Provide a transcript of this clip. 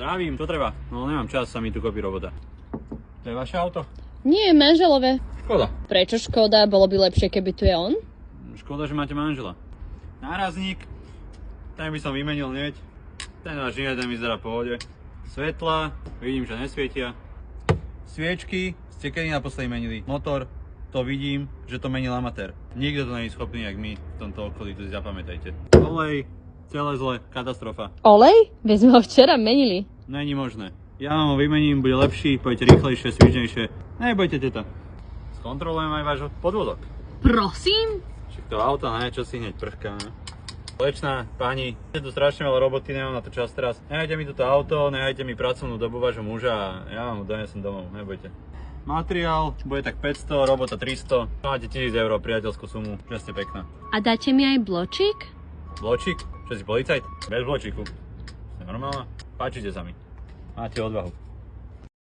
Zdravím, čo treba? No nemám čas, sa mi tu kopí robota. To je vaše auto? Nie, manželové. Škoda. Prečo škoda? Bolo by lepšie, keby tu je on? Škoda, že máte manžela. Nárazník, ten by som vymenil hneď. Ten váš nie, ten vyzerá v pohode. Svetla, vidím, že nesvietia. Sviečky, ste kedy naposledy menili? Motor, to vidím, že to menil amatér. Nikto to nie je schopný, jak my v tomto okolí, to si zapamätajte. Olej, celé zle, katastrofa. Olej? Veď sme ho včera menili. Není možné. Ja vám ho vymením, bude lepší, pôjdete rýchlejšie, svižnejšie. Nebojte, teta. Skontrolujem aj váš podvozok. Prosím? Však to auto, ne, čo si hneď prchká, ne? Slečná, pani, je tu strašne veľa roboty, nemám na to čas teraz. Nehajte mi toto auto, nehajte mi pracovnú dobu vášho muža a ja vám ho donesem domov, nebojte. Materiál bude tak 500, robota 300. Máte 1000 eur, priateľskú sumu, že ste pekná. A dáte mi aj bločík? Bločík? Čo si policajt? Bez bločíku. Ste normálna? Páčite sa mi. Máte odvahu.